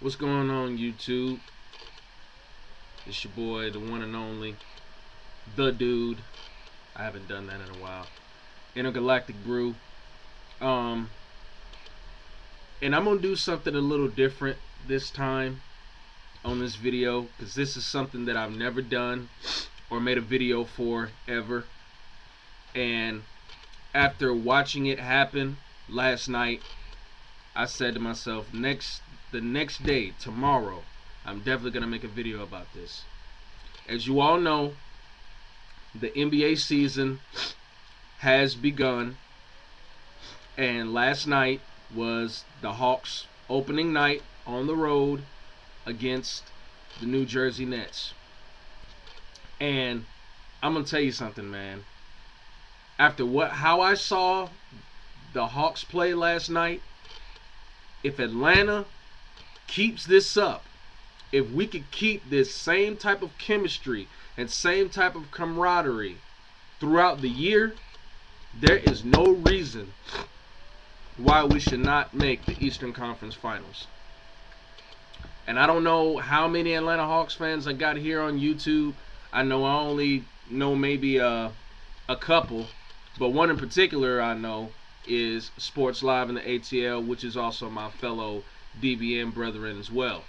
What's going on, YouTube? It's your boy, the one and only, the dude. I haven't done that in a while. Intergalactic Brew. Um, and I'm gonna do something a little different this time on this video because this is something that I've never done or made a video for ever. And after watching it happen last night, I said to myself, the next day, tomorrow, I'm definitely gonna make a video about this. As you all know, the NBA season has begun, and last night was the Hawks' opening night on the road against the New Jersey Nets. And I'm gonna tell you something, man. After how I saw the Hawks play last night, if Atlanta keeps this up, if we could keep this same type of chemistry and same type of camaraderie throughout the year, there is no reason why we should not make the Eastern Conference Finals. And I don't know how many Atlanta Hawks fans I got here on YouTube. I only know maybe a couple, but one in particular I know is Sports Live in the ATL, which is also my fellow DBN brethren as well.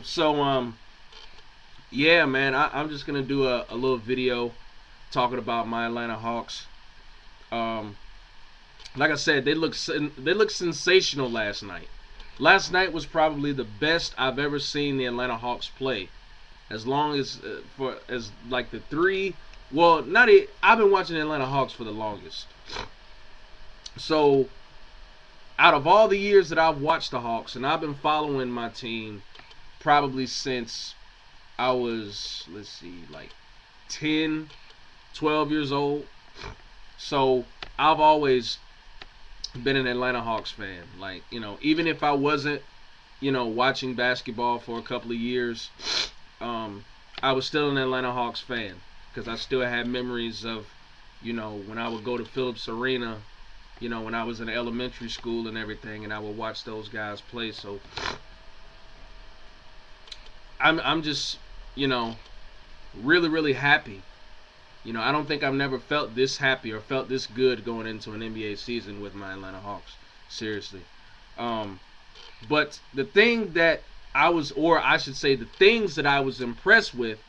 So yeah, man, I'm just gonna do a little video talking about my Atlanta Hawks. Like I said, they look sensational last night. Last night was probably the best I've ever seen the Atlanta Hawks play. As long as like the three, well, I've been watching the Atlanta Hawks for the longest. So out of all the years that I've watched the Hawks, and I've been following my team probably since I was, let's see, like 10, 12 years old. So I've always been an Atlanta Hawks fan. Like, even if I wasn't, watching basketball for a couple of years, I was still an Atlanta Hawks fan because I still had memories of, when I would go to Phillips Arena, when I was in elementary school and everything, and I would watch those guys play. So I'm just, really, really happy. I don't think I've never felt this happy or felt this good going into an NBA season with my Atlanta Hawks. Seriously. But the thing that the things that I was impressed with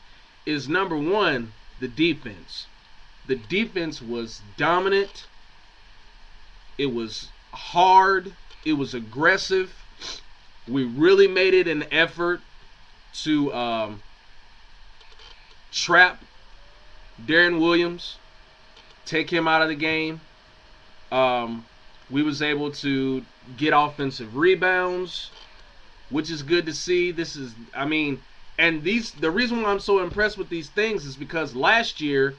is, number one, the defense. The defense was dominant. It was hard. It was aggressive. We really made it an effort to trap Darren Williams, take him out of the game. We was able to get offensive rebounds, which is good to see. The reason why I'm so impressed with these things is because last year,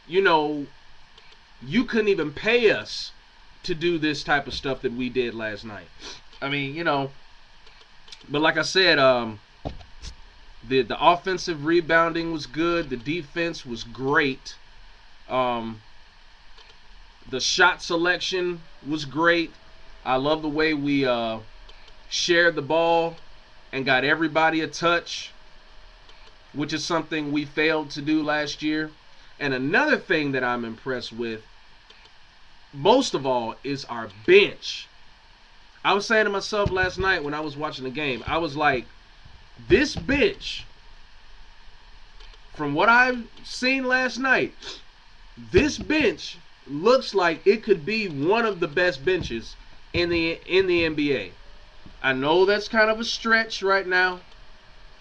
you couldn't even pay us to do this type of stuff that we did last night. But like I said, the offensive rebounding was good. The defense was great. The shot selection was great. I love the way we shared the ball and got everybody a touch, which is something we failed to do last year. And another thing that I'm impressed with, most of all, is our bench. I was saying to myself last night when I was watching the game, I was like, this bench, from what I've seen last night, this bench looks like it could be one of the best benches in the NBA. I know that's kind of a stretch right now.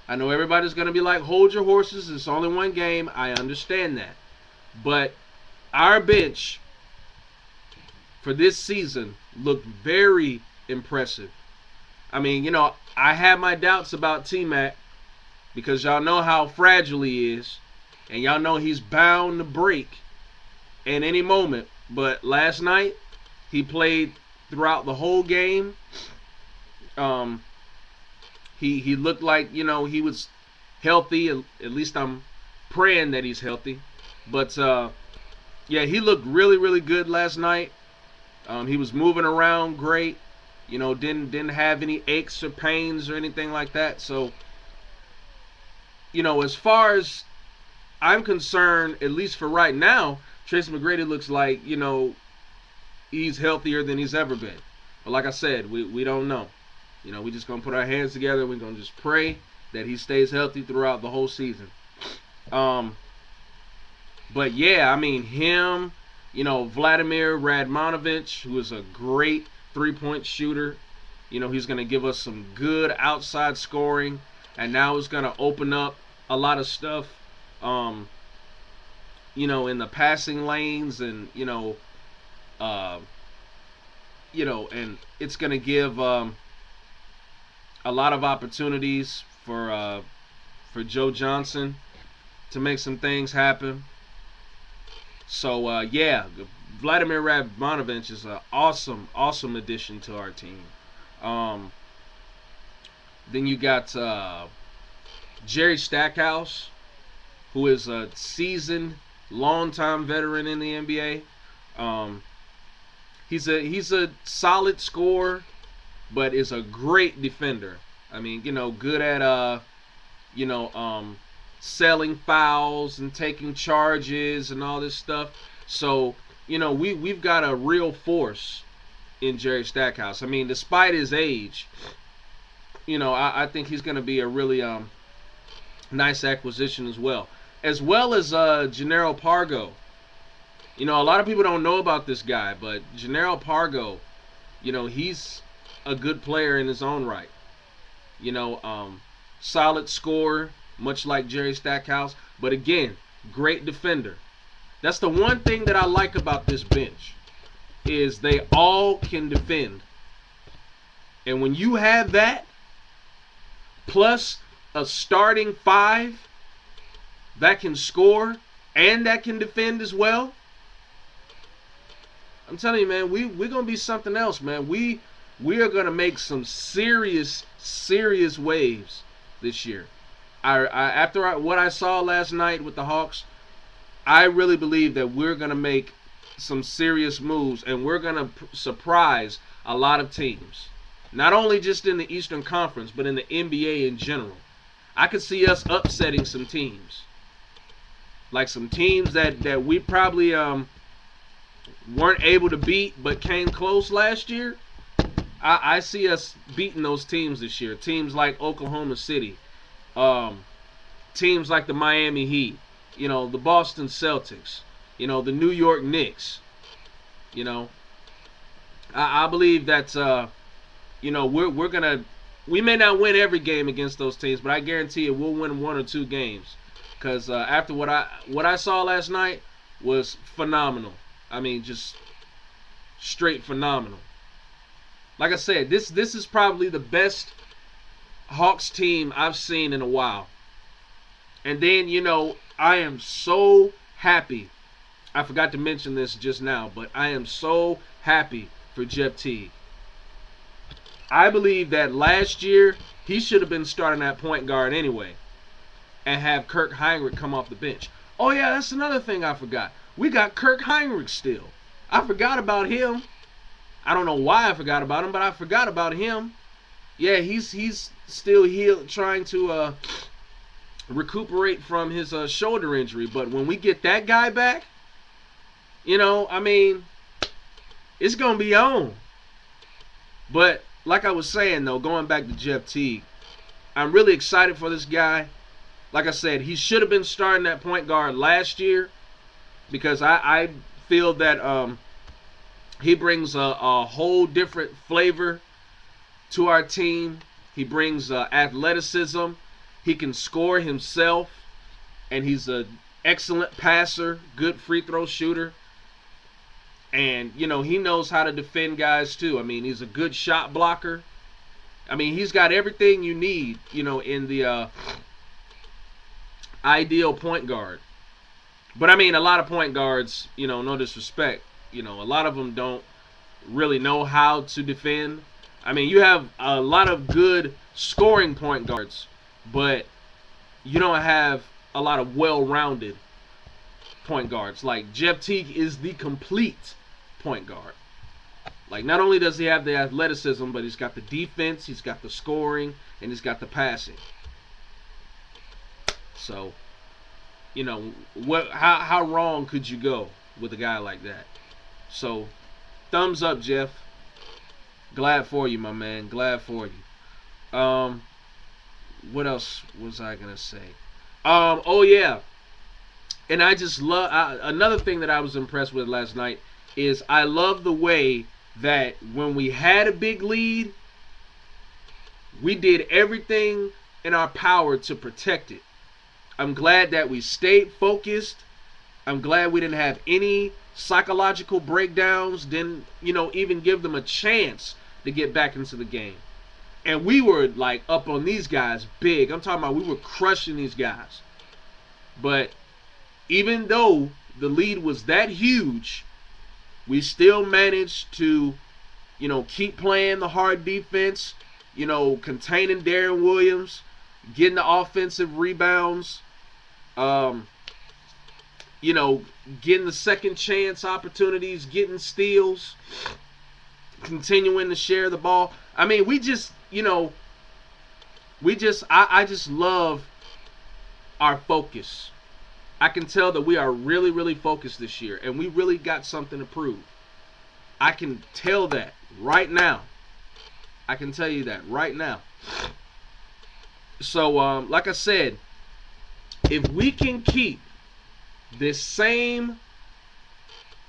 I know everybody's going to be like, hold your horses, it's only one game. I understand that. But our bench for this season looked very impressive. I had my doubts about T-Mac because y'all know how fragile he is, and y'all know he's bound to break in any moment. But last night, he played throughout the whole game. He looked like, he was healthy. At least I'm praying that he's healthy. But yeah, he looked really, really good last night. He was moving around great. You know, didn't have any aches or pains or anything like that. So, you know, as far as I'm concerned, at least for right now, Tracy McGrady looks like, you know, he's healthier than he's ever been. But like I said, we don't know. You know, we just gonna put our hands together. We're gonna just pray that he stays healthy throughout the whole season. But yeah, I mean him, you know, Vladimir Radmanovich, who is a great 3-point shooter. You know, he's gonna give us some good outside scoring, and now it's gonna open up a lot of stuff. You know, in the passing lanes, and and it's gonna give a lot of opportunities for Joe Johnson to make some things happen. So yeah, Vladimir Radmanovich is an awesome addition to our team. Then you got Jerry Stackhouse, who is a seasoned, longtime veteran in the NBA. He's a solid scorer, but is a great defender. I mean, you know, good at selling fouls and taking charges and all this stuff. So, you know, we've got a real force in Jerry Stackhouse. I mean, despite his age, you know, I think he's going to be a really nice acquisition as well. As well as Gennaro Pargo. You know, a lot of people don't know about this guy, but Gennaro Pargo, you know, he's a good player in his own right. You know, solid scorer, much like Jerry Stackhouse. But again, great defender. That's the one thing that I like about this bench, is they all can defend. And when you have that, plus a starting 5 that can score and that can defend as well, I'm telling you, man, we're going to be something else, man. We are going to make some serious waves this year. After what I saw last night with the Hawks, I really believe that we're going to make some serious moves, and we're going to surprise a lot of teams. Not only just in the Eastern Conference, but in the NBA in general. I could see us upsetting some teams. Like some teams that we probably weren't able to beat but came close last year. I see us beating those teams this year. Teams like Oklahoma City. Teams like the Miami Heat. You know, the Boston Celtics. You know, the New York Knicks. You know, I believe that, you know, we may not win every game against those teams, but I guarantee you we'll win 1 or 2 games. Because after what I saw last night was phenomenal. I mean, just straight phenomenal. Like I said, this is probably the best Hawks team I've seen in a while. And then, you know, I am so happy. I forgot to mention this just now, but I am so happy for Jeff Teague. I believe that last year he should have been starting at point guard anyway, and have Kirk Hinrich come off the bench. Oh yeah, that's another thing I forgot. We got Kirk Hinrich still. I forgot about him. I don't know why I forgot about him, but I forgot about him. Yeah, he's still trying to recuperate from his shoulder injury. But when we get that guy back, you know, I mean, it's going to be on. But like I was saying, though, going back to Jeff Teague, I'm really excited for this guy. Like I said, he should have been starting at point guard last year, because I feel that he brings a whole different flavor to our team. He brings athleticism. He can score himself, and he's an excellent passer, good free throw shooter. And, you know, he knows how to defend guys too. I mean, he's a good shot blocker. I mean, he's got everything you need, you know, in the ideal point guard. But, I mean, a lot of point guards, you know, no disrespect, you know, a lot of them don't really know how to defend. I mean, you have a lot of good scoring point guards, but you don't have a lot of well-rounded point guards. Like, Jeff Teague is the complete point guard. Like, not only does he have the athleticism, but he's got the defense, he's got the scoring, and he's got the passing. So, how wrong could you go with a guy like that? So, thumbs up, Jeff. Glad for you, my man. Glad for you. What else was I gonna say? Oh yeah, and I just love another thing that I was impressed with last night is I love the way that when we had a big lead, we did everything in our power to protect it. I'm glad that we stayed focused. I'm glad we didn't have any psychological breakdowns, didn't, even give them a chance to get back into the game. And we were like up on these guys big. I'm talking about we were crushing these guys. But even though the lead was that huge, we still managed to, keep playing the hard defense, containing Darren Williams, getting the offensive rebounds, getting the second chance opportunities, getting steals, continuing to share the ball. I mean, I just love our focus. I can tell that we are really, really focused this year, and we really got something to prove. I can tell that right now. I can tell you that right now. So, like I said, if we can keep this same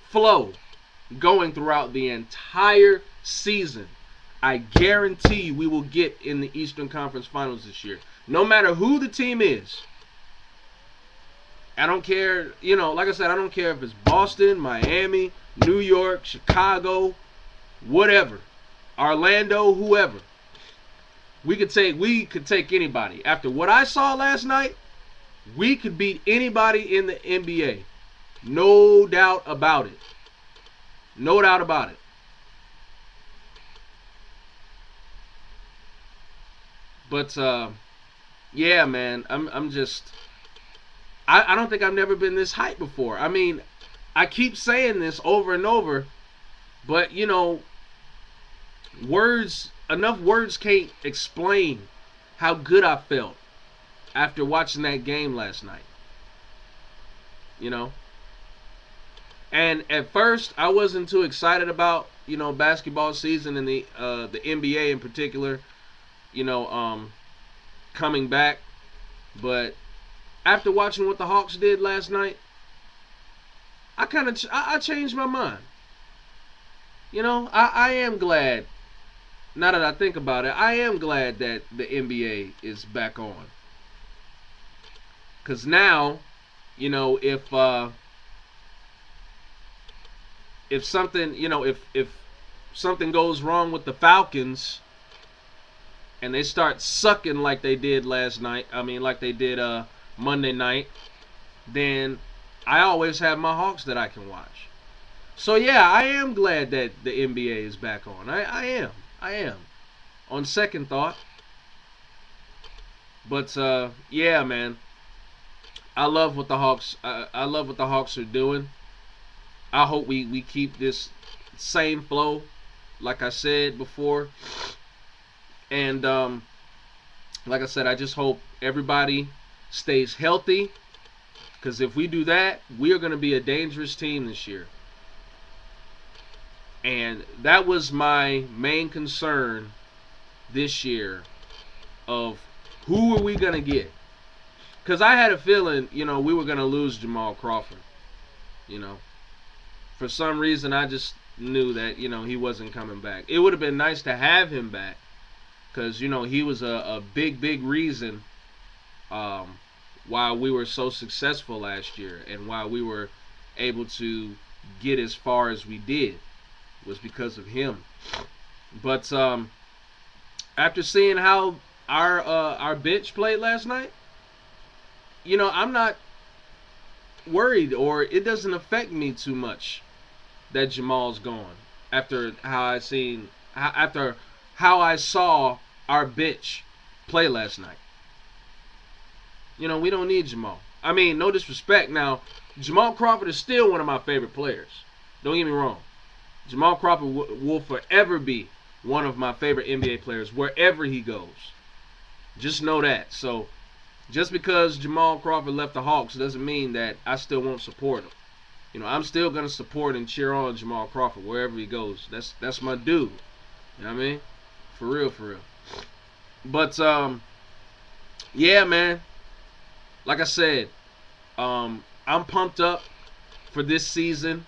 flow going throughout the entire season, I guarantee you we will get in the Eastern Conference Finals this year. No matter who the team is. I don't care, like I said, I don't care if it's Boston, Miami, New York, Chicago, whatever. Orlando, whoever. We could take anybody. After what I saw last night, we could beat anybody in the NBA. No doubt about it. No doubt about it. But yeah, man, I'm just I don't think I've never been this hyped before. I mean, I keep saying this over and over, but enough words can't explain how good I felt after watching that game last night. And at first I wasn't too excited about, basketball season and the NBA in particular, coming back, but after watching what the Hawks did last night, I changed my mind. I am glad. Now that I think about it, I am glad that the NBA is back on. Cause now, if something, if something goes wrong with the Falcons, and they start sucking like they did last night, like they did Monday night, then I always have my Hawks that I can watch. So yeah, I am glad that the NBA is back on. I am. On second thought. But yeah, man. I love what the Hawks are doing. I hope we keep this same flow, like I said before. And like I said, I just hope everybody stays healthy, because if we do that, we are going to be a dangerous team this year. And that was my main concern this year, of who are we going to get. Because I had a feeling, we were going to lose Jamal Crawford. For some reason, I just knew that, he wasn't coming back. It would have been nice to have him back, because, he was a big, big reason why we were so successful last year, and why we were able to get as far as we did, was because of him. But after seeing how our bench played last night, I'm not worried, or it doesn't affect me too much that Jamal's gone. After how I saw our bench play last night. We don't need Jamal. No disrespect. Now, Jamal Crawford is still one of my favorite players. Don't get me wrong. Jamal Crawford will forever be one of my favorite NBA players wherever he goes. Just know that. So just because Jamal Crawford left the Hawks doesn't mean that I still won't support him. You know, I'm still gonna support and cheer on Jamal Crawford wherever he goes. That's my dude. You know what I mean? For real, for real. But yeah, man. Like I said, I'm pumped up for this season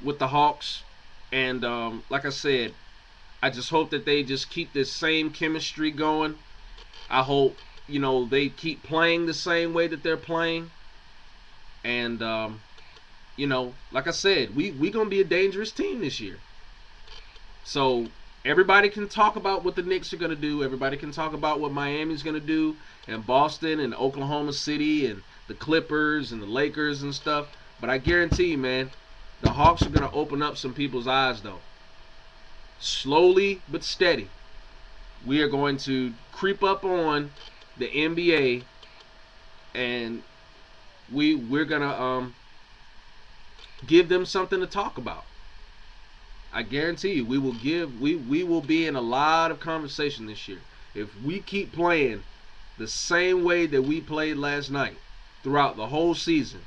with the Hawks, and like I said, I just hope that they just keep this same chemistry going. I hope, you know, they keep playing the same way that they're playing, and you know, like I said, we gonna be a dangerous team this year. So everybody can talk about what the Knicks are gonna do. Everybody can talk about what Miami's gonna do, and Boston and Oklahoma City and the Clippers and the Lakers and stuff. But I guarantee you, man, the Hawks are gonna open up some people's eyes though. Slowly but steady, we are going to creep up on the NBA, and we're gonna give them something to talk about. I guarantee you, we will be in a lot of conversation this year if we keep playing the same way that we played last night throughout the whole season.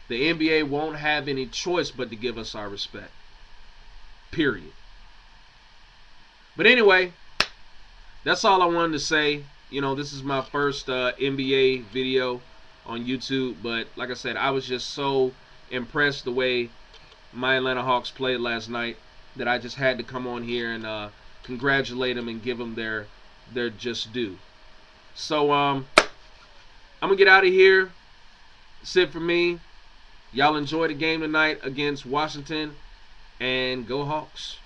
The NBA won't have any choice but to give us our respect. Period. But anyway, that's all I wanted to say. You know, this is my first NBA video on YouTube, but like I said, I was just so impressed the way my Atlanta Hawks played last night that I just had to come on here and congratulate them and give them their just due. So I'm gonna get out of here. That's it for me. Y'all enjoy the game tonight against Washington, and go Hawks.